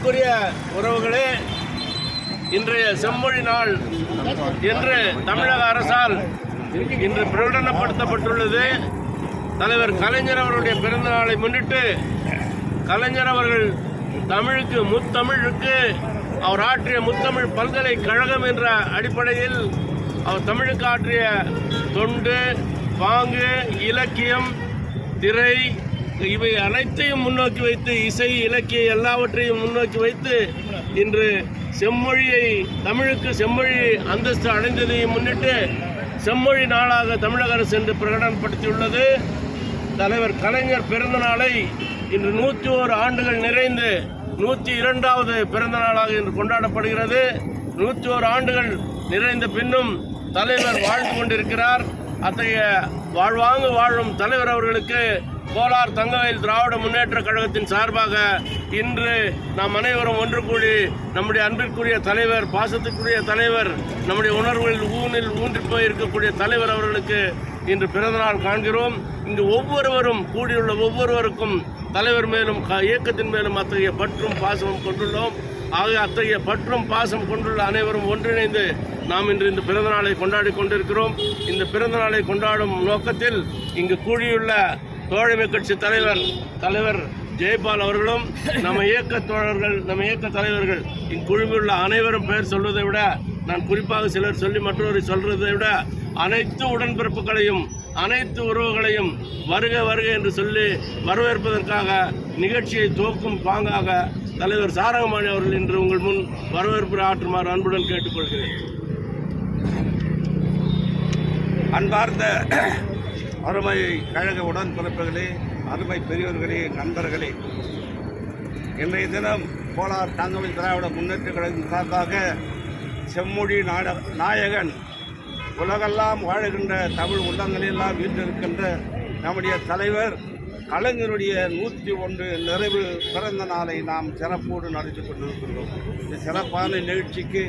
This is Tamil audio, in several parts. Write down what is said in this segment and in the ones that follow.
அன்பிற்குரிய உறவுகளே, இன்றைய செம்மொழி நாள் என்று தமிழக அரசால் இன்று பிரகடனப்படுத்தப்பட்டுள்ளது. தலைவர் கலைஞர் அவருடைய பிறந்த நாளை முன்னிட்டு கலைஞர் அவர்கள் தமிழுக்கு முத்தமிழுக்கு அவர் ஆற்றிய முத்தமிழ் பல்கலைக்கழகம் என்ற அடிப்படையில் அவர் தமிழுக்கு ஆற்றிய தொண்டு, பாங்கு, இலக்கியம், திரை இவை அனைத்தையும் முன்னோக்கி வைத்து, இசை, இலக்கிய எல்லாவற்றையும் முன்னோக்கி வைத்து இன்று செம்மொழியை, தமிழுக்கு செம்மொழி அந்தஸ்து அடைந்ததை முன்னிட்டு செம்மொழி நாளாக தமிழக அரசு என்று பிரகடனப்படுத்தியுள்ளது. தலைவர் கலைஞர் பிறந்த நாளை இன்று 101 ஆண்டுகள் நிறைந்து 102வது பிறந்த நாளாக இன்று கொண்டாடப்படுகிறது. 101 ஆண்டுகள் நிறைந்த பின்னும் தலைவர் வாழ்ந்து கொண்டிருக்கிறார். அத்தகைய வாழ்வாங்கு வாழும் தலைவர் அவர்களுக்கு கோலார் தங்கவேல் திராவிட முன்னேற்ற கழகத்தின் சார்பாக இன்று நாம் அனைவரும் ஒன்று கூடி நம்முடைய அன்பிற்குரிய தலைவர், பாசத்துக்குரிய தலைவர், நம்முடைய உணர்வுகளில் ஊன்றி போயிருக்கக்கூடிய தலைவர் அவர்களுக்கு இன்று பிறந்தநாள் காண்கிறோம். இங்கு ஒவ்வொருவரும் கூடியுள்ள ஒவ்வொருவருக்கும் தலைவர் மேலும் இயக்கத்தின் மேலும் அத்தகைய பற்றும் பாசமும் கொண்டுள்ளோம். ஆக அத்தகைய பற்றும் பாசம் கொண்டுள்ள அனைவரும் ஒன்றிணைந்து நாம் இன்று இந்த பிறந்த நாளை கொண்டாடி கொண்டிருக்கிறோம். இந்த பிறந்த நாளை கொண்டாடும் நோக்கத்தில் இங்கு கூடியுள்ள தோழமை கட்சி தலைவர் ஜெயபால் அவர்களும் நம்ம இயக்க தோழர்கள், நம்ம இயக்க தலைவர்கள் இக்குழுமிலுள்ள அனைவரும் பெயர் சொல்வதை விட, நான் குறிப்பாக சிலர் சொல்லி மற்றவரை சொல்வதை விட, அனைத்து உடன்பிறப்புகளையும் அனைத்து உறவுகளையும் வருக வருக என்று சொல்லி வரவேற்பதற்காக நிகழ்ச்சியை துவக்கும் பாங்காக தலைவர் சாரங்கமணி அவர்கள் இன்று உங்கள் முன் வரவேற்பு ஆற்றுமாறு அன்புடன் கேட்டுக்கொள்கிறேன். அன்பார்ந்த அருமை கழக உடன்பிறப்புகளே, அருமை பெரியவர்களே, நண்பர்களே, இன்றைய தினம் கோலார் தங்கவேல் திராவிட முன்னேற்ற கழகத்தின் சார்பாக செம்மொழி நாயகன், உலகெல்லாம் வாழுகின்ற தமிழ் உள்ளங்களிலெல்லாம் வீற்றிருக்கின்ற நம்முடைய தலைவர் கலைஞருடைய 101 நிறைவு பிறந்த நாளை நாம் சிறப்போடு நடத்தி கொண்டிருக்கின்றோம். இந்த சிறப்பான நிகழ்ச்சிக்கு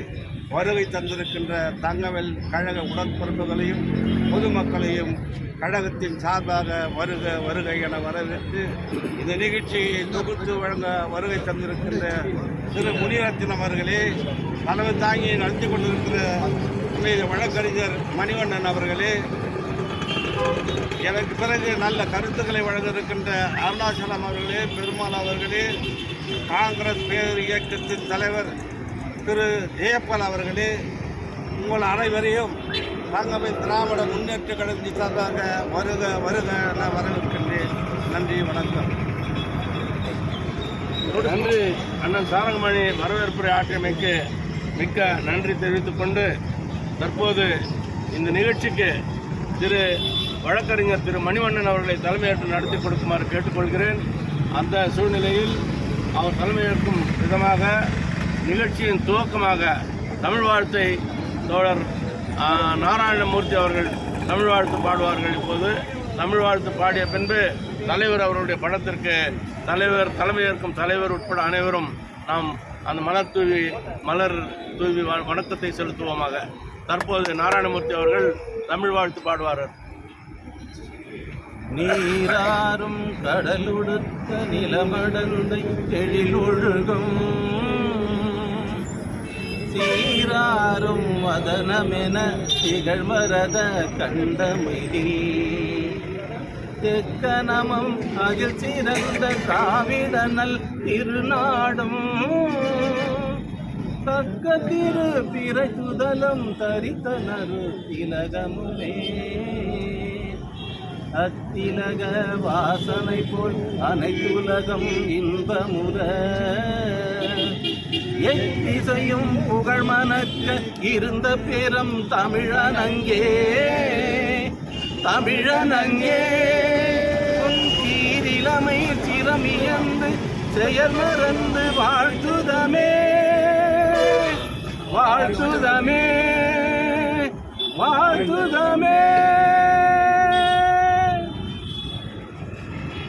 வருகை தந்திருக்கின்ற தங்கவேல் கழக உடன்பிறப்புகளையும் பொதுமக்களையும் கழகத்தின் சார்பாக வருக வருகை என வரவேற்று இந்த நிகழ்ச்சியை தொகுத்து வழங்க வருகை தந்திருக்கின்ற திரு முனிரத்தினம் அவர்களே, தலைமை தாங்கி நடத்தி கொண்டிருக்கிற வழக்கறிஞர் மணிவண்ணன் அவர்களே, எனக்கு பிறகு நல்ல கருத்துக்களை வழங்க இருக்கின்ற அருணாச்சலம் அவர்களே, பெருமாள் அவர்களே, காங்கிரஸ் பேர் இயக்கத்தின் தலைவர் திரு ஜெயபால் அவர்களே, உங்கள் அனைவரையும் தங்கவேல் திராவிட முன்னேற்ற கழகத்தின் சார்பாக வருக வருக என வரவேற்கின்றேன். நன்றி, வணக்கம். நன்றி அண்ணன் சாரங்கமணி வரவேற்புரை ஆற்றியமைக்கு மிக்க நன்றி தெரிவித்துக் கொண்டு, தற்போது இந்த நிகழ்ச்சிக்கு திரு வழக்கறிஞர் திரு மணிவண்ணன் அவர்களை தலைமையேற்று நடத்தி கொடுக்குமாறு கேட்டுக்கொள்கிறேன். அந்த சூழ்நிலையில் அவர் தலைமையேற்கும் விதமாக நிகழ்ச்சியின் துவக்கமாக தமிழ் வாழ்த்தை தோழர் நாராயணமூர்த்தி அவர்கள் தமிழ் வாழ்த்து பாடுவார்கள். இப்போது தமிழ் வாழ்த்து பாடிய பின்பு தலைவர் அவருடைய படத்திற்கு தலைமையேற்கும் தலைவர் உட்பட அனைவரும் நாம் அந்த மலர் தூவி வணக்கத்தை செலுத்துவோமாக. தற்போது நாராயணமூர்த்தி அவர்கள் தமிழ் வாழ்த்து பாடுவார்கள். நீராறும் கடலுடுத்த நிலமடந்தை எழிலொழுகும் சீராறும் வதனமென திகழ்மரத கண்டமைதில் தெக்கனமும் அகில் சிறந்த திராவிடனல் திருநாடும் தக்க திரு பிறை துதலம் தரித்தனரு திலகமுமே அத்திலக வாசனை போல் அனைத்துலகம் இன்பமுற எத்திசையும் புகழ் மணக்க இருந்த பெரும் தமிழனங்கே கீரிலமை சிரமியந்து செயல் மறந்து வாழ்த்துதமே வாழ்த்துதமே வாழ்த்துதமே.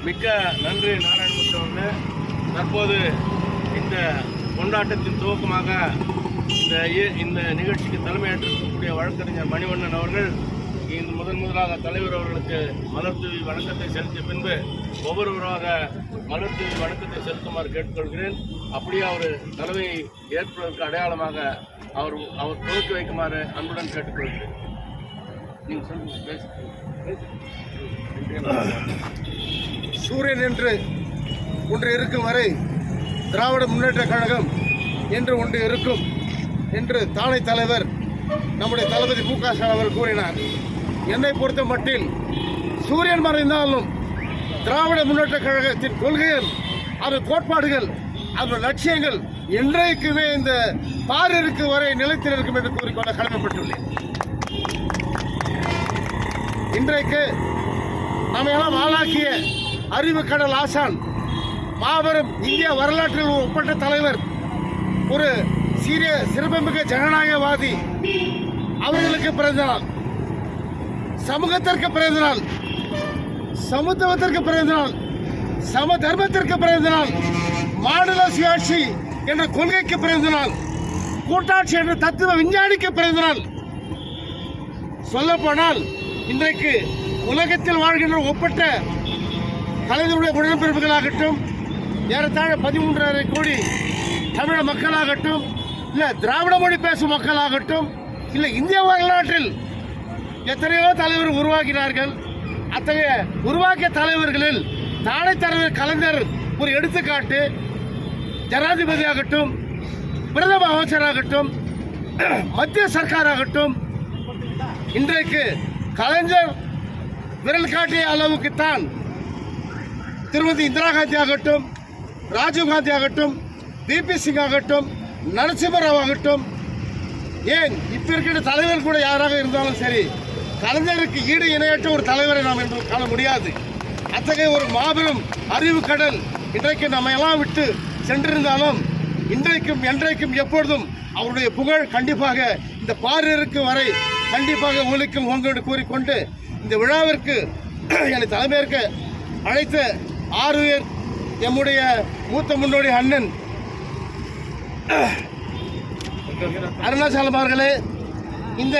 மிக்க நன்றி நாராயணமூர்த்தி அவர்களே. தற்போது இந்த கொண்டாட்டத்தின் துவக்கமாக இந்த நிகழ்ச்சிக்கு தலைமையேற்றிருக்கக்கூடிய வழக்கறிஞர் மணிவண்ணன் அவர்கள் இந்த முதலாக தலைவர் அவர்களுக்கு மலர் தூவி வணக்கத்தை செலுத்திய பின்பு ஒவ்வொருவராக மலர் தூவி வணக்கத்தை செலுத்துமாறு கேட்டுக்கொள்கிறேன். அப்படியே அவர் தலைமையை ஏற்பதற்கு அடையாளமாக அவர் துவக்கி வைக்குமாறு அன்புடன் கேட்டுக்கொள்கிறேன். நீங்கள் சொல்லுங்க. சூரியன் என்று ஒன்று இருக்கும் வரை திராவிட முன்னேற்றக் கழகம் என்று ஒன்று இருக்கும் என்று தானை தலைவர் நம்முடைய தளபதி மு க ஸ்டாலின் அவர் கூறினார். என்னை பொறுத்த மட்டில் சூரியன் மறைந்தாலும் திராவிட முன்னேற்றக் கழகத்தின் கொள்கைகள், அது கோட்பாடுகள், அதோட லட்சியங்கள் என்றைக்குமே இந்த பாரிற்கு வரை நிலைத்து நிற்கும் என்று கூறிக்கொள்ள கடமைப்பட்டுள்ளேன். இன்றைக்கு நம்ம எல்லாம் ஆளாக்கிய அறிவு கடல் ஆசான், மாபெரும் இந்திய வரலாற்றில் ஒப்பற்ற தலைவர், ஒரு சீரிய சிறப்புமிக்க ஜனநாயகவாதி, அவர்களுக்கு பிறந்த நாள், சமூகத்திற்கு பிறந்த நாள், சமத்துவத்திற்கு பிறந்த நாள், சம தர்மத்திற்கு பிறந்த நாள், மாநில சுயாட்சி என்ற கொள்கைக்கு பிறந்த நாள், கூட்டாட்சி என்ற தத்துவ விஞ்ஞானிக்கு பிறந்த நாள். சொல்லப்போனால் இன்றைக்கு உலகத்தில் வாழ்கின்ற ஒப்பற்ற தலைவருடைய உடன்பிறப்புகளாகட்டும், ஏறத்தாழ 13.5 கோடி தமிழ மக்களாகட்டும், இல்லை திராவிட மொழி பேசும் மக்களாகட்டும், இல்லை இந்திய வரலாற்றில் எத்தனையோ தலைவர் உருவாக்கினார்கள். அத்தகைய உருவாக்கிய தலைவர்களில் தானே தலைவர் கலைஞர் ஒரு எடுத்துக்காட்டு. ஜனாதிபதியாகட்டும், பிரதம அமைச்சராகட்டும், மத்திய சர்க்காராகட்டும், இன்றைக்கு கலைஞர் விரல் காட்டிய அளவுக்குத்தான் திருமதி இந்திரா காந்தி ஆகட்டும், ராஜீவ் காந்தி ஆகட்டும், பிபி சிங் ஆகட்டும், நரசிம்மராவ் ஆகட்டும், ஏன் இப்ப இருக்கிற தலைவர் கூட யாராக இருந்தாலும் சரி, கலைஞருக்கு ஈடு இணையற்ற ஒரு தலைவரை நாம் என்று காண முடியாது. அத்தகைய ஒரு மாபெரும் அறிவு கடல் இன்றைக்கு நம்ம எல்லாம் விட்டு சென்றிருந்தாலும் இன்றைக்கும் என்றைக்கும் எப்பொழுதும் அவருடைய புகழ் கண்டிப்பாக இந்த பாரிற்கு வரை கண்டிப்பாக ஒலிக்கும் என்று கூறிக்கொண்டு இந்த விழாவிற்கு என்னை தலைமையேற்க அழைத்த 6 பேர், எம்முடைய மூத்த முன்னோடி அண்ணன் அருணாச்சலம் அவர்களே, இந்த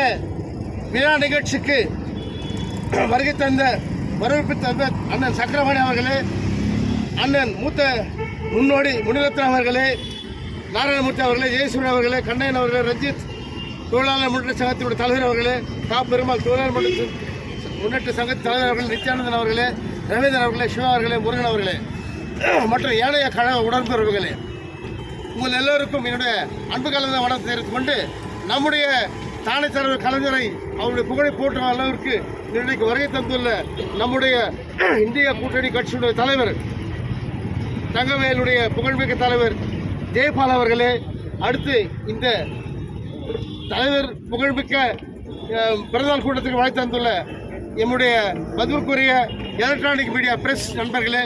விழா நிகழ்ச்சிக்கு வருகை தந்த வரவேற்பு தந்த அண்ணன் சக்கரபாணி அவர்களே, அண்ணன் மூத்த முன்னோடி முனிரத்னம் அவர்களே, நாராயணமூர்த்தி அவர்களே, ஜெயசூரியன் அவர்களே, கண்ணையன் அவர்களே, ரஞ்சித் தொழிலாளர் முன்னேற்ற சங்கத்தினுடைய தலைவர் அவர்களே, பெருமாள் தொழிலாளர் முன்னேற்ற சங்கத்தின் தலைவர் அவர்கள், நித்யானந்தன் அவர்களே, ரவீந்திரன் அவர்களே, சிவா அவர்களே, முருகன் அவர்களே, மற்றும் ஏழைய கழக உடன்பிறப்புகளே, உங்கள் எல்லோருக்கும் என்னுடைய அன்பு கலந்த வணக்கத்தை தெரிவித்துக் கொண்டு நம்முடைய தானே தலைவர் கலைஞரை அவருடைய புகழை போற்றும் அளவிற்கு இன்றைக்கு வருகை தந்துள்ள நம்முடைய இந்திய கூட்டணி கட்சியுடைய தலைவர் தங்கவேலுடைய புகழ்மிக்க தலைவர் ஜெயபால் அவர்களே, அடுத்து இந்த தலைவர் புகழ்மிக்க பிறந்தநாள் கூட்டத்துக்கு வாழ்த்து தந்துள்ள எம்முடைய மதிப்புக்குரிய எலக்ட்ரானிக் மீடியா பிரஸ் நண்பர்களே,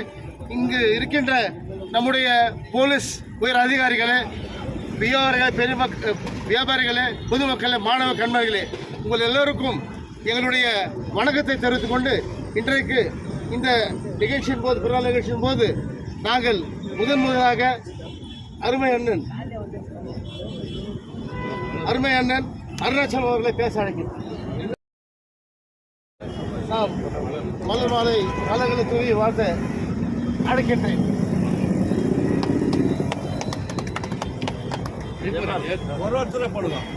இங்கு இருக்கின்ற நம்முடைய போலீஸ் உயர் அதிகாரிகளே, வியாபாரிகளே, பொதுமக்களே, மாணவ கண்மணிகளே, உங்கள் எல்லோருக்கும் எங்களுடைய வணக்கத்தை தெரிவித்துக் கொண்டு இன்றைக்கு இந்த நிகழ்ச்சியின் போது, பிறநாள் நிகழ்ச்சியின் போது நாங்கள் முதலாக அருமை அண்ணன் அருணாச்சலம் அவர்களை பேச அழைக்கிறேன். நாம் மலர் மாலை மலர்களை தூவி வாழ்த்த அழைக்கின்றேன். ஒருத்தரை போடுவோம்.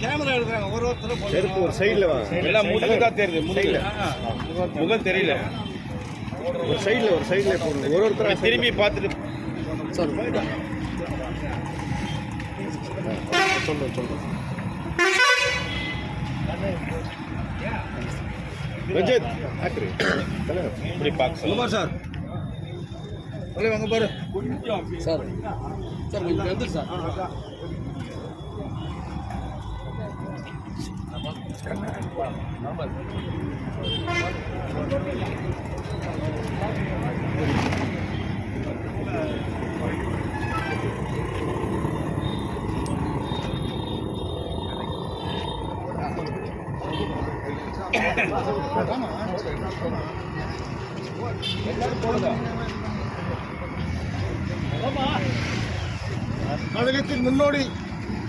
கேமரா எடுக்கிறாங்க, ஒருத்தரை போடுவோம். ஒரு சைடில் எல்லாம் முதுகு தான் தெரியுது, முகம் தெரியல. ஒரு சைடில் போடுங்க, ஒருத்தரை திரும்பி பார்த்துட்டு சொல்லுங்க. ரஞ்சித் இப்படி பார்க்க சார், வாங்க பாரு சார். சார் கொஞ்சம் வந்து சார் கழகத்தின் முன்னோடி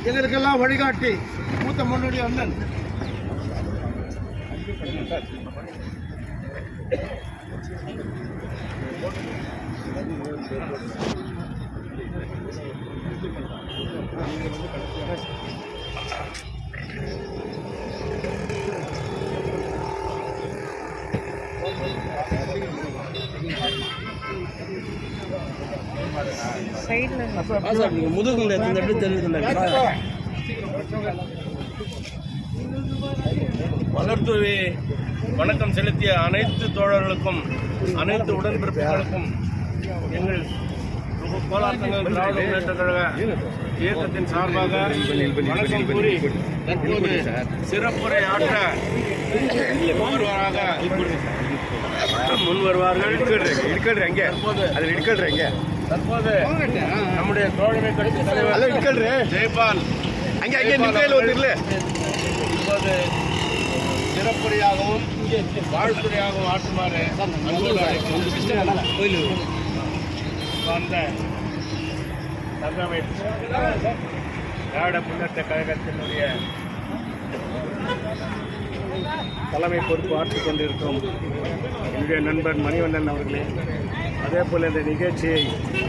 எங்களுக்கெல்லாம் வழிகாட்டி மூத்த முன்னோடி அண்ணன் முதுகுல எப்படி தெரியுது மலர்தூவி வணக்கம் செலுத்திய அனைத்து தோழர்களுக்கும் அனைத்து உடன்பிறப்புகளுக்கும் எங்கள் கோலாத்தங்கள் திராவிட முன்னேற்ற கழக இயக்கத்தின் சார்பாக வணக்கம் கூறி தற்போது சிறப்புரை ஆற்ற முன்வருவார்கள். தற்போது நம்முடைய தோழமை கட்சி தலைவர் ஜெயபால் இப்போது சிறப்புரையாகவும் வாழ்த்துறையாகவும் ஆற்றுமாறு வந்த தங்கமை திராவிட முன்னேற்ற கழகத்தினுடைய தலைமை பொறுப்பு ஆற்றிக் கொண்டிருக்கும் என்னுடைய நண்பர் மணிவண்ணன் அவர்களே, அதே போல் இந்த நிகழ்ச்சியை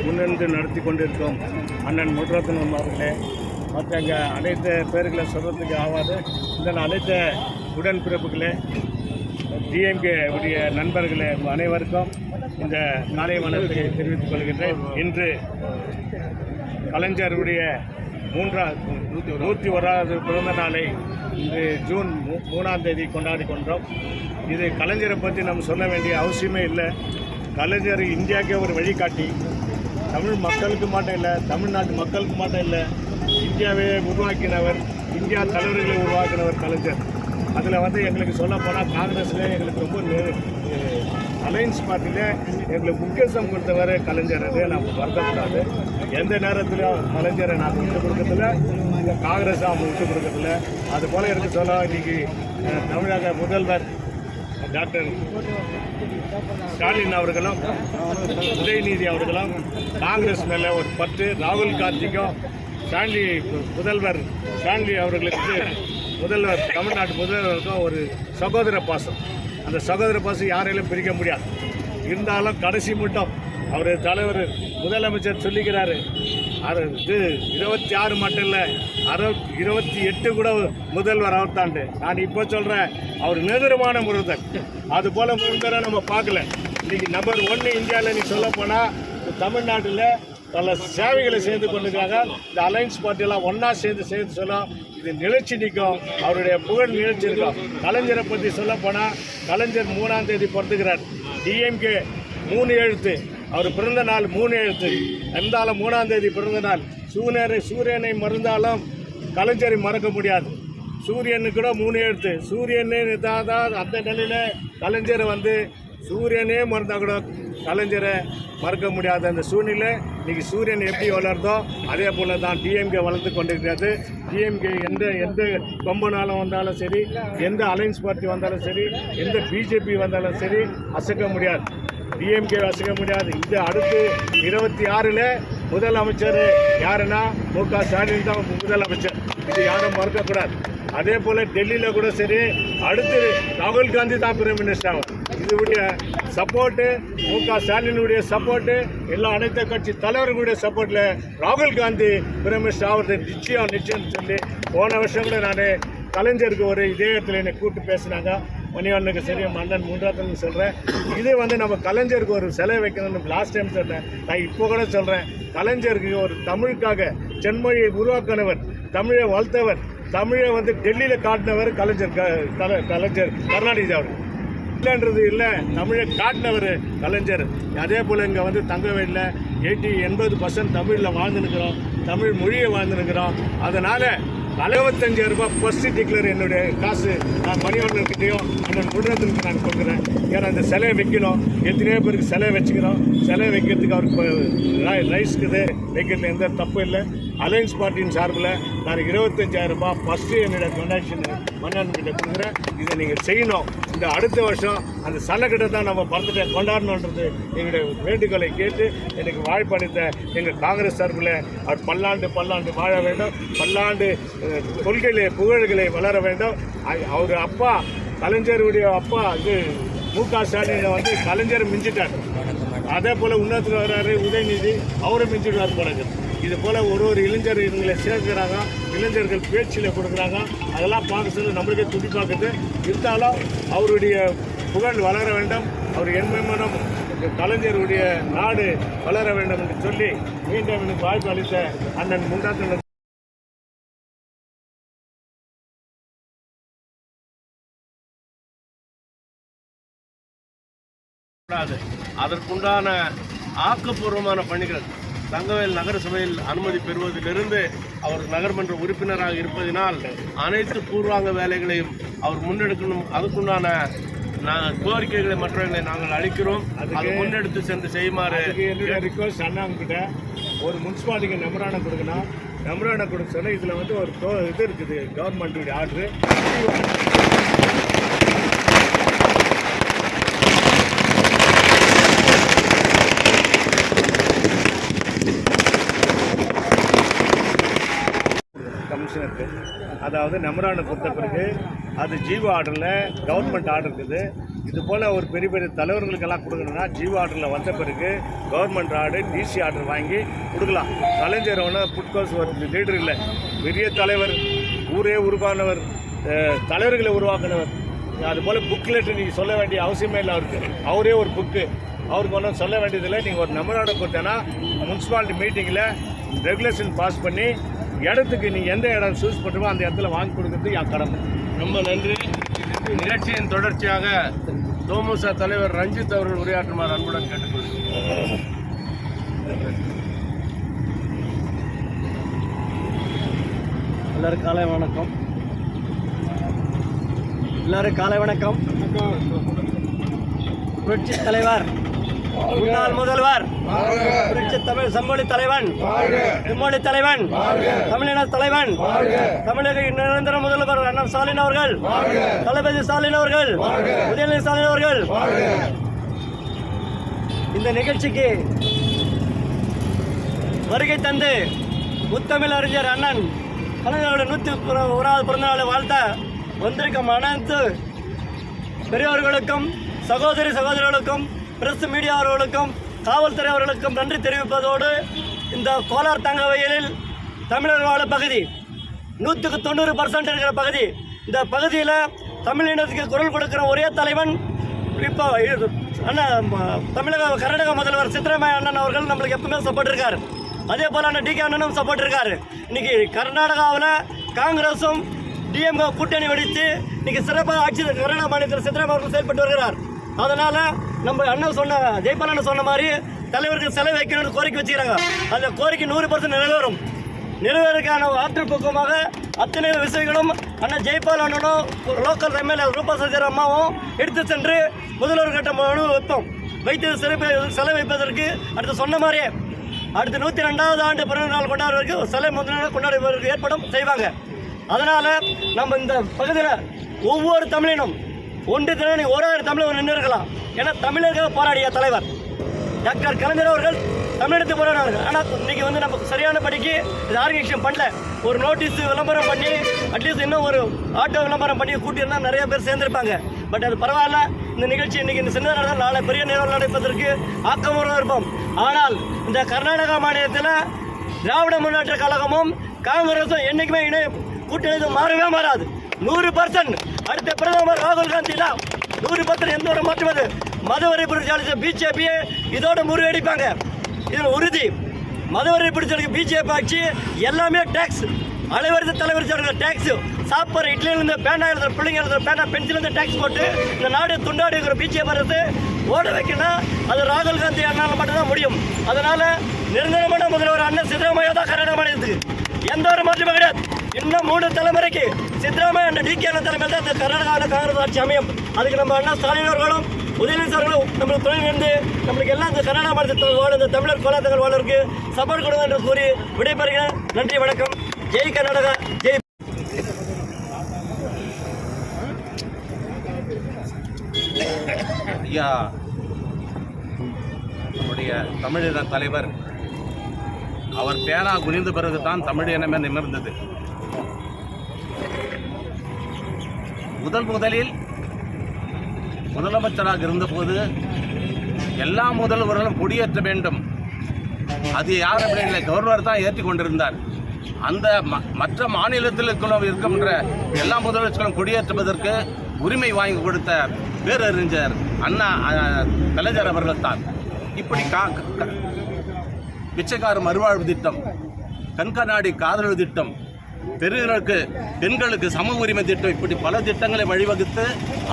முன்னின்று நடத்தி கொண்டிருக்கும் அண்ணன் முட்ரத்னம் அவர்களே, மற்ற இங்கே அனைத்து பேர்களை சொல்கிறதுக்கு ஆகாது. இந்த அனைத்த உடன்பிறப்புகளே, டிஎம்கே உடைய நண்பர்களே அனைவருக்கும் இந்த காலை வணக்கத்தை தெரிவித்துக் கொள்கின்றேன். இன்று கலைஞருடைய 101வது பிறந்த நாளை இன்று ஜூன் 3ஆம் தேதி கொண்டாடி கொண்டோம். இது கலைஞரை பற்றி நம்ம சொல்ல வேண்டிய அவசியமே இல்லை. கலைஞர் இந்தியாவுக்கே ஒரு வழிகாட்டி. தமிழ் மக்களுக்கு மட்டும் இல்லை, தமிழ்நாட்டு மக்களுக்கு மட்டும் இல்லை, இந்தியாவே உருவாக்கினவர், இந்தியா தலைவர்களை உருவாக்கினவர் கலைஞர். அதில் எங்களுக்கு சொல்ல போனால் காங்கிரஸில் எங்களுக்கு ரொம்ப அலையன்ஸ் பார்ட்டியில் எங்களுக்கு முக்கியத்துவம் கொடுத்தவர் கலைஞர். அதை நாம் வருத்தக்கூடாது. எந்த நேரத்திலும் கலைஞரை நான் விட்டு கொடுக்கறதில்ல, இந்த காங்கிரஸை அவங்க விட்டு கொடுக்கறதில்ல. அதுபோல் எனக்கு சொல்ல இன்றைக்கி தமிழக முதல்வர் டாக்டர் ஸ்டாலின் அவர்களும் உதயநிதி அவர்களும் காங்கிரஸ் மேலே ஒரு பற்று, ராகுல் காந்திக்கும் முதல்வர் ஸ்டான்லி அவர்களுக்கு முதல்வர் தமிழ்நாட்டு முதல்வருக்கும் ஒரு சகோதர பாசம். அந்த சகோதர பாசம் யாரையும் பிரிக்க முடியாது. இருந்தாலும் கடைசி மட்டும் அவர் தலைவர் முதலமைச்சர் சொல்லிக்கிறாரு, அது 26 மட்டும் இல்லை, 28 கூட முதல்வர் அவர் தாண்டு. நான் இப்போ சொல்கிறேன், அவர் நிரந்தரமான முதல்வர். அது போல் முதல்வரை நம்ம பார்க்கல. இன்றைக்கி நம்பர் 1 இந்தியாவில் நீ சொல்ல போனால் தமிழ்நாட்டில் பல சேவைகளை செய்து கொண்டிருக்காங்க. இந்த அலையன்ஸ் பார்ட்டியெல்லாம் ஒன்றா சேர்ந்து சொல்ல இது நிகழ்ச்சி நிற்கும். அவருடைய புகழ் நிகழ்ச்சி இருக்கும். கலைஞரை பற்றி சொல்ல போனால் கலைஞர் 3ஆம் தேதி பிறந்துக்கிறார். டிஎம்கே 3 எழுத்து, அவர் பிறந்த நாள் 3 எழுத்து. இருந்தாலும் 3ஆம் தேதி பிறந்த நாள். சூரியனை மறந்தாலும் கலைஞரை மறக்க முடியாது. சூரியனுக்கு கூட 3 எழுத்து. சூரியனே தான் அந்த நிலையில் கலைஞரை சூரியனே மறந்தால் கூட கலைஞரை மறக்க முடியாத அந்த சூழ்நிலை. இன்றைக்கி சூரியன் எப்படி வளர்ந்தோ அதே போல் தான் டிஎம்கே வளர்ந்து கொண்டிருக்கிறது. டிஎம்கே எந்த கொம்பனாலும் வந்தாலும் சரி, எந்த அலையன்ஸ் பார்ட்டி வந்தாலும் சரி, எந்த பிஜேபி வந்தாலும் சரி அசைக்க முடியாது. டிஎம்கே அசைக்க முடியாது. இது அடுத்து 26ல் முதலமைச்சர் யாருன்னா முக ஸ்டாலின் தான் முதலமைச்சர். இது யாரும் மறக்கக்கூடாது. அதே போல் டெல்லியில் கூட சரி, அடுத்து ராகுல் காந்தி தான் பிரைம் மினிஸ்டர் ஆகும். இதுடைய சப்போர்ட்டு, முக ஸ்டாலினுடைய சப்போர்ட்டு, எல்லா அனைத்து கட்சி தலைவர்களுடைய சப்போர்ட்டில் ராகுல் காந்தி பிரைம் மினிஸ்டர் ஆகிறது நிச்சயம் சொல்லி போன வருஷம் கூட நான் கலைஞருக்கு ஒரு இதே இடத்துல என்னை கூப்பிட்டு பேசினாங்க. மணிவண்ணனுக்கு சரி, மன்னன் முன்றாத்தன்னு சொல்கிறேன். இது நம்ம கலைஞருக்கு ஒரு சிலை வைக்கணும்னு லாஸ்ட் டைம் சொன்னேன். நான் இப்போ கூட சொல்கிறேன், கலைஞருக்கு ஒரு தமிழுக்காக செம்மொழியை உருவாக்கினவர், தமிழை வளர்த்தவர், தமிழை டெல்லியில் காட்டினவர் கலைஞர் கருணாநிதி அவர். இல்லைன்றது இல்லை, தமிழை காட்டினவர் கலைஞர். அதே போல் இங்கே தங்கவேலில் 80% தமிழில் வாழ்ந்துருக்கிறோம், தமிழ் மொழியை வாழ்ந்துருக்கிறோம். அதனால் 25,000 ரூபாய் ஃபர்ஸ்ட் டிக்ளர் என்னுடைய காசு நான் மணிவண்ணன்கிட்டையும் அண்ணன் முன்னத்துக்கு நான் கொடுக்குறேன். ஏன்னா இந்த சிலையை வைக்கணும், எத்தனையோ பேருக்கு சிலை வச்சுக்கிறோம். சிலை வைக்கிறதுக்கு அவருக்கு ரைஸ்க்குது, வைக்கிறதுல எந்த தப்பும் இல்லை. அலையன்ஸ் பார்ட்டியின் சார்பில் நான் 25,000 ரூபாய் ஃபஸ்ட்டு என்னோட டொனேஷன் மன்னன் கிட்ட கொடுக்குறேன். இதை நீங்கள் செய்யணும். இந்த அடுத்த வருஷம் அந்த சல்லக்கிட்ட தான் நம்ம பர்த்டே கொண்டாடணுன்றது எங்களுடைய வேண்டுகோளை கேட்டு எனக்கு வாய்ப்பளித்த எங்கள் காங்கிரஸ் சார்பில் அவர் பல்லாண்டு வாழ வேண்டும், பல்லாண்டு கொள்கைகளை புகழ்களை வளர வேண்டும். அவர் அப்பா கலைஞருடைய அப்பா மு.க. ஸ்டாலினை கலைஞர் மிஞ்சிட்டார். அதே போல் இன்னொருத்தர் வர்றாரு உதயநிதி, அவரை மிஞ்சிடுவார் போல. இது போல் ஒரு இளைஞர் இவங்களை சேர்க்கிறாங்க, இளைஞர்கள் பேச்சில் கொடுக்குறாங்க. அதெல்லாம் பார்க்க சொல்லி நம்மளுக்கே துடிப்பாக்குது. இருந்தாலும் அவருடைய புகழ் வளர வேண்டும், அவர் என்மனம் கலைஞருடைய நாடு வளர வேண்டும் என்று சொல்லி மீண்டும் எனக்கு வாய்ப்பு அளித்த அண்ணன் முண்டாத்தன் அதற்குண்டான ஆக்கப்பூர்வமான பணிகள் தங்கவேல் நகரசபையில் அனுமதி பெறுவதிலிருந்து அவர் நகர்மன்ற உறுப்பினராக இருப்பதினால் அனைத்து பூர்வாங்க வேலைகளையும் அவர் முன்னெடுக்கணும். அதுக்குண்டான கோரிக்கைகளை மற்றவர்களை நாங்கள் அளிக்கிறோம். அதை முன்னெடுத்து சென்று செய்யுமாறு ரிக்வஸ்ட் அண்ணாங்கிட்ட. ஒரு முனிசிபாலிட்டிக்கு மெமராண்டம் கொடுக்கணும். மெமராண்டம் கொடுக்க சொன்னால் இதில் ஒரு இது இருக்குது, கவர்மெண்ட்டுடைய ஆர்டரு. கமிஷனருக்கு அதாவது மெமராண்டம் கொடுத்த பிறகு அது ஜீவோ ஆர்டரில் கவர்மெண்ட் ஆர்டர் இருக்குது. இது போல் ஒரு பெரிய பெரிய தலைவர்களுக்கெல்லாம் கொடுக்கணும்னா ஜீவோ ஆர்டரில் வந்த பிறகு கவர்மெண்ட் ஆர்டர் டிசி ஆர்டர் வாங்கி கொடுக்கலாம். கலைஞர் புட்கோஸ் ஒரு லீடர் இல்லை, பெரிய தலைவர், ஊரே உருவானவர், தலைவர்களை உருவாக்கினவர். அதுபோல் புக்லெட்டு நீங்கள் சொல்ல வேண்டிய அவசியமே இல்லை. அவரே ஒரு புக்கு அவருக்கு ஒன்றும் சொல்ல வேண்டியதில்லை. நீங்கள் ஒரு மெமராண்டம் கொடுத்தேன்னா முனிசிபாலிட்டி மீட்டிங்கில் ரெகுலேஷன் பாஸ் பண்ணி இடத்துக்கு நீ எந்த இடம் சூஸ் பண்ணுறோமோ அந்த இடத்துல வாங்கி கொடுக்குறது என் கடமை. ரொம்ப நன்றி. நிகழ்ச்சியின் தொடர்ச்சியாக தோமுச தலைவர் ரஞ்சித் அவர்கள் உரையாற்றுமாறு அன்புடன் கேட்டுக்கொள்கிறேன். எல்லாரும் காலை வணக்கம். புரட்சி தலைவர், முன்னாள் முதல்வர், புரட்சி தமிழ் செம்மொழி தலைவன், செம்மொழி தலைவன், தமிழின தலைவன், தமிழக நிரந்தர முதல்வர் அண்ணன் ஸ்டாலின் அவர்கள், தளபதி ஸ்டாலின் அவர்கள், உதயநிதி ஸ்டாலின் அவர்கள் இந்த நிகழ்ச்சிக்கு வருகை தந்து முத்தமிழ் அறிஞர் அண்ணன் கலைஞரோட 101வது பிறந்தநாளை வாழ்த்த வந்திருக்கும் அனைத்து பெரியவர்களுக்கும், சகோதரிகளுக்கும், பிரஸ் மீடியா அவர்களுக்கும், காவல்துறை அவர்களுக்கும் நன்றி தெரிவிப்பதோடு, இந்த கோலார் தங்க வயலில் தமிழர் வாழ பகுதி 190% இருக்கிற பகுதி, இந்த பகுதியில் தமிழினத்துக்கு குரல் கொடுக்கிற ஒரே தலைவன் இப்போ கர்நாடக முதல்வர் சித்தராமையா அண்ணன் அவர்கள் நம்மளுக்கு எப்பவுமே சப்போர்ட் இருக்காரு. அதே போல் அண்ணன் டி.கே. அண்ணனும் சப்போர்ட் இருக்காரு. இன்னைக்கு கர்நாடகாவில் காங்கிரஸும் டிஎம்கே கூட்டணி வெடித்து இன்னைக்கு சிறப்பாக ஆட்சி கர்நாடக மாநிலத்தில் சித்தராமையா அவர்கள் செயல்பட்டு வருகிறார். அதனால நம்ம அண்ணன் ஜெயபால் அண்ணன் சொன்ன மாதிரி தலைவருக்கு செலவு வைக்கணும்னு கோரிக்கை வச்சுக்கிறாங்க. அந்த கோரிக்கை 100% நிறைவேறும். நிறைவேறுக்கான ஆற்றல் பக்குவமாக அத்தனை விஷயங்களும் அண்ணன் ஜெயபால் அண்ணனும் லோக்கல் எம்எல்ஏ ரூபா சத்யர் அம்மாவும் எடுத்து சென்று முதல்வர் கட்ட மனு வைத்து செலவு வைப்பதற்கு அடுத்து சொன்ன மாதிரியே அடுத்து 102வது ஆண்டு பிறந்த நாள் கொண்டாடுவதற்கு சிலை முதல் நாள் கொண்டாடுவதற்கு ஏற்பாடும் செய்வாங்க. அதனால நம்ம இந்த பகுதியில் ஒவ்வொரு தமிழினும் ஒன்று தினம் ஒரு தமிழர் நின்று இருக்கலாம். ஏன்னா தமிழர்கள் போராடிய தலைவர் டாக்டர் கலைஞர் அவர்கள் தமிழகத்துக்கு போராடுறாங்க. ஆனால் இன்னைக்கு நமக்கு சரியான படிக்கு இது ஆர்கனைசேஷன் பண்ணல. ஒரு நோட்டீஸ் விளம்பரம் பண்ணி அட்லீஸ்ட் இன்னும் ஒரு ஆட்டோ விளம்பரம் பண்ணி கூட்டியிருந்தால் நிறைய பேர் சேர்ந்திருப்பாங்க. பட் அது பரவாயில்ல. இந்த நிகழ்ச்சி இன்னைக்கு இந்த சின்ன நடந்தால் நாளை பெரிய நிகழ்வு நடப்பதற்கு ஆக்கமாக இருப்போம். ஆனால் இந்த கர்நாடகா மாநிலத்தில் திராவிட முன்னேற்ற கழகமும் காங்கிரஸும் என்னைக்குமே கூட்டணி மாறவே மாறாது. 100% அடுத்த பிரதமர் ராகுல் காந்தி தான். 100% எந்த ஒரு மாற்றுவது மதவரை பிடிச்சாலும் பிஜேபியை இதோட முறியடிப்பாங்க. இது உறுதி. மதவரை பிடிச்சவருக்கு பிஜேபி ஆட்சி எல்லாமே டேக்ஸ், அலைவரிசை தலைவரிசை டேக்ஸ், சாப்பிட்ற இட்லியிலிருந்து பேண்டா எழுதுற பிள்ளைங்க எழுதுற பேண்டா பென்சிலிருந்து டேக்ஸ் போட்டு இந்த நாடு துண்டாடி இருக்கிற பிஜேபி அரசு ஓட வைக்கணும். அது ராகுல் காந்தி அண்ணால் மட்டும்தான் முடியும். அதனால நிரந்தரமான முதல்வர் அண்ணன் சித்தராமையா தான் கர்நாடக மாநிலத்துக்கு எந்த ஒரு மாற்றமும் கிடையாது. இன்னும் 3 தலைமுறைக்கு சித்தராமையா டி.கே. தலைமையில் தான் கர்நாடகாவில் காங்கிரஸ் ஆட்சி அமையும். அதுக்கு நம்ம அண்ணா ஸ்டாலின் அவர்களும் உதயநிதி சார்களும் நம்மளுக்கு துணை இருந்து நம்மளுக்கு எல்லாம் இந்த கர்நாடக மாநிலத்தில் வாழ இந்த தமிழர் கோலாத்தங்கள் வாழ்வதற்கு சப்போர்ட் கொடுங்க என்று கூறி விடைபெறுகிறேன். நன்றி, வணக்கம். ஜெய் கர்நாடகா, ஜெய். ஐயா, நம்முடைய தமிழின தலைவர் அவர் பேனா குனிந்த பிறகுதான் தமிழ் இனமே நிமிர்ந்தது. முதலில் முதலமைச்சராக இருந்தபோது எல்லா முதல்வர்களும் கொடியேற்ற வேண்டும், அது யார் அப்படின்ல கவர்னர் தான் ஏற்றி கொண்டிருந்தார். அந்த மற்ற மாநிலத்தில் இருக்கின்ற எல்லா முதலமைச்சர்களும் கொடியேற்றுவதற்கு உரிமை வாங்கி கொடுத்த பேரறிஞர் அண்ணா கலைஞர் அவர்கள் தான். இப்படி பிச்சைக்கார மறுவாழ்வு திட்டம், கண்கண்ணாடி காதல் திட்டம், பெண்களுக்கு சம உரிமை திட்டம், இப்படி பல திட்டங்களை வழிவகுத்து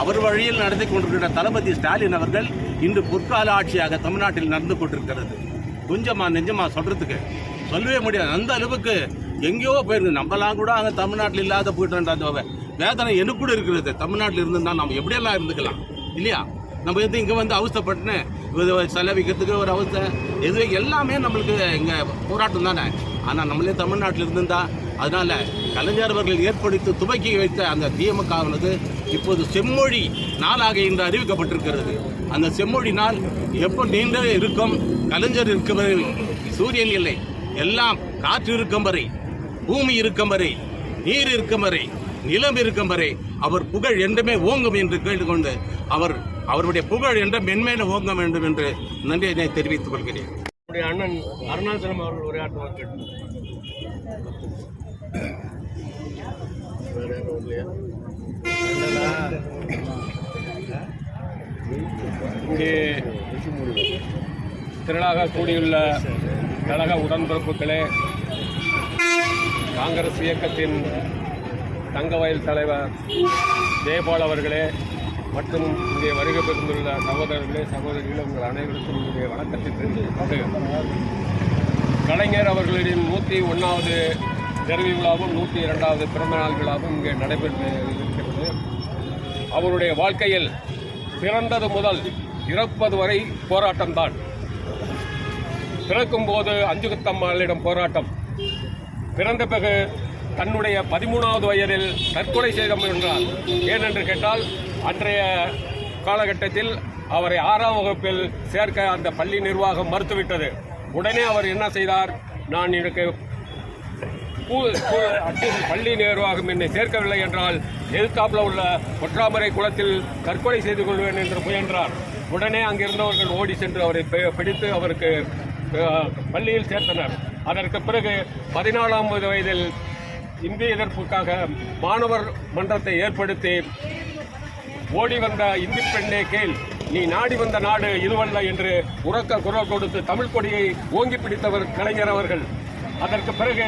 அவர் வழியில் நடத்தி கொண்டிருக்கிற தளபதி ஸ்டாலின் அவர்கள் இன்று பொற்கால ஆட்சியாக தமிழ்நாட்டில் நடந்து கொண்டிருக்கிறது. கொஞ்சமா நெஞ்சமா சொல்றதுக்கு சொல்லவே முடியாது. அந்த அளவுக்கு எங்கேயோ போயிருக்கு. நம்மலாம் கூட அங்கே தமிழ்நாட்டில் இல்லாத போயிட்டு அந்த வேதனை எனக்கு கூட இருக்கிறது. தமிழ்நாட்டில் இருந்திருந்தா நம்ம எப்படியெல்லாம் இருந்துக்கலாம் இல்லையா? நம்ம இங்கே வந்து அவஸ்தைப்பட்டுன்னு செலவிக்கிறதுக்கு ஒரு அவஸ்தை, எது எல்லாமே நம்மளுக்கு இங்கே போராட்டம் தானே. ஆனால் நம்மளே தமிழ்நாட்டில் இருந்திருந்தா, அதனால் கலைஞர் அவர்கள் ஏற்படுத்தி துவக்கி வைத்த அந்த திமுகவானது இப்போது செம்மொழி நாளாக இன்று அறிவிக்கப்பட்டிருக்கிறது. அந்த செம்மொழி நாள் எப்போ நீண்ட இருக்கும், கலைஞர் இருக்கும் வரை சூரியன் இல்லை, எல்லாம் காற்று இருக்கும் வரை, பூமி இருக்கும் வரை, நீர் இருக்கும் வரை, நிலம் இருக்கும் வரை அவர் புகழ் என்றுமே ஓங்கும் என்று கேட்டுக்கொண்டு அவருடைய புகழ் என்ற மென்மேல ஓங்க வேண்டும் என்று நன்றியை தெரிவித்துக் கொள்கிறேன். அண்ணன் அருணாச்சலம் அவர்கள் உரையாற்றுவார் கேட்டு. இங்கே திரளாக கூடியுள்ள கழக உடன்பிறப்புகளே, காங்கிரஸ் இயக்கத்தின் தங்கவயல் தலைவர் ஜெயபால் அவர்களே மற்றும் இங்கே வருகை பெற்றுள்ள சகோதரர்களே, சகோதரிகளே, உங்கள் அனைவருக்கும் இங்கே வணக்கத்தை தெரிவித்துக் கொண்டு, கலைஞர் அவர்களின் 101வது நிறைவு விழாவும் 102வது பிறந்தநாள் விழாவும் இங்கே நடைபெற்று இருக்கிறது. அவருடைய வாழ்க்கையில் பிறந்தது முதல் இறப்பது வரை போராட்டம்தான். பிறக்கும் போது அஞ்சுகுத்தம்மாளிடம் போராட்டம், பிறந்த பிறகு தன்னுடைய 13வது வயதில் தற்கொலை செய்த முயன்றார். ஏனென்று கேட்டால், அன்றைய காலகட்டத்தில் அவரை 6ஆம் வகுப்பில் சேர்க்க அந்த பள்ளி நிர்வாகம் மறுத்துவிட்டது. உடனே அவர் என்ன செய்தார், நான் எனக்கு பள்ளி நிர்வாகம் என்னை சேர்க்கவில்லை என்றால் எதிர்த்தாப்பில் உள்ள ஒற்றாமரை குளத்தில் தற்கொலை செய்து கொள்வேன் என்று முயன்றார். உடனே அங்கிருந்தவர்கள் ஓடி சென்று அவரை பிடித்து அவருக்கு பள்ளியில் சேர்த்தனர். அதற்கு பிறகு 14வது வயதில் இந்திய எதிர்ப்புக்காக மாணவர் மன்றத்தை ஏற்படுத்தி ஓடி வந்த இந்தி பெண்ணே கேள், நீ நாடி வந்த நாடு இதுவல்ல என்று உரக்க குரல் கொடுத்து தமிழ் கொடியை ஓங்கி பிடித்தவர் கலைஞர் அவர்கள். அதற்கு பிறகு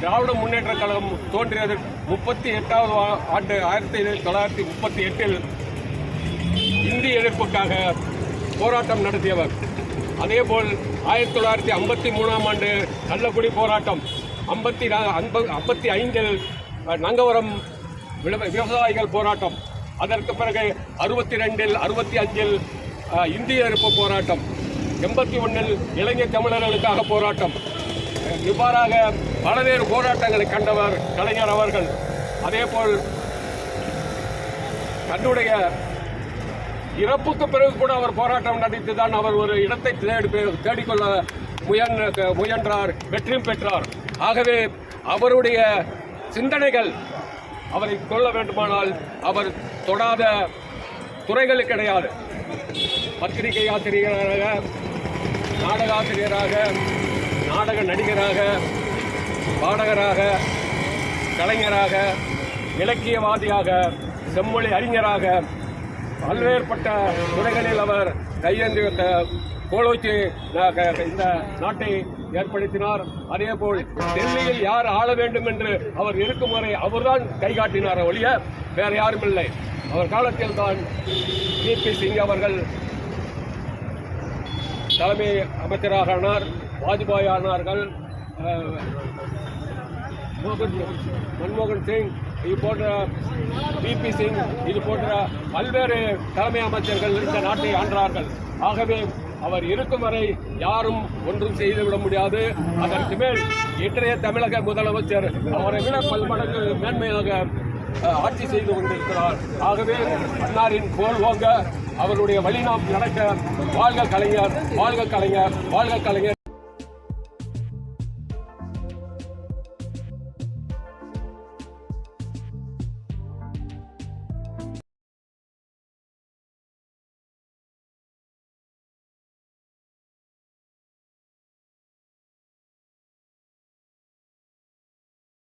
திராவிட முன்னேற்ற கழகம் தோன்றியது 38வது ஆண்டு 1938இல் இந்தி எதிர்ப்புக்காக போராட்டம் நடத்தியவர். அதேபோல் 1953ஆம் ஆண்டு கள்ளக்குடி போராட்டம், 55இல் நங்கவரம் விவசாயிகள் போராட்டம், அதற்கு பிறகு 62இல் 65இல் இந்திய எதிர்ப்பு போராட்டம், 81இல் இளைஞர் தமிழர்களுக்காக போராட்டம். இவ்வாறாக பல்வேறு போராட்டங்களை கண்டவர் கலைஞர் அவர்கள். அதேபோல் தன்னுடைய இறப்புக்கு பிறகு கூட அவர் போராட்டம் நடத்திதான் அவர் ஒரு இடத்தை தேடிக்கொள்ள முயன்றார், வெற்றியும் பெற்றார். ஆகவே அவருடைய சிந்தனைகள் அவரை கொள்ள வேண்டுமானால் அவர் தொடாத துறைகள் கிடையாது. பத்திரிகை ஆசிரியராக, நாடக ஆசிரியராக, நாடக நடிகராக, பாடகராக, கலைஞராக, இலக்கியவாதியாக, செம்மொழி அறிஞராக பல்வேறுபட்ட துறைகளில் அவர் கையேந்தி கோலோச்சி இந்த நாட்டை ஏற்படுத்தினார். அதேபோல் டெல்லியில் யார் ஆள வேண்டும் என்று அவர் இருக்கும் வரை அவர்தான் கைகாட்டினார் ஒழிய வேறு யாரும் இல்லை. அவர் காலத்தில் தான் VP சிங் அவர்கள் தலைமை அமைச்சராக ஆனார், வாஜ்பாய் ஆனார்கள், மன்மோகன் சிங், இது போன்ற பிபி சிங் இது போன்ற பல்வேறு தலைமை அமைச்சர்கள் இந்த நாட்டை ஆண்டார்கள். ஆகவே அவர் இருக்கும் வரை யாரும் ஒன்றும் செய்துவிட முடியாது. அதற்கு மேல் இன்றைய தமிழக முதலமைச்சர் அவரை விட பல்மடங்கு மேன்மையாக ஆட்சி செய்து கொண்டிருக்கிறார். ஆகவே அன்னாரின் போல் ஓங்க அவருடைய வழி நாம் நடக்க வாழ்க கலைஞர், வாழ்க கலைஞர், வாழ்க கலைஞர்.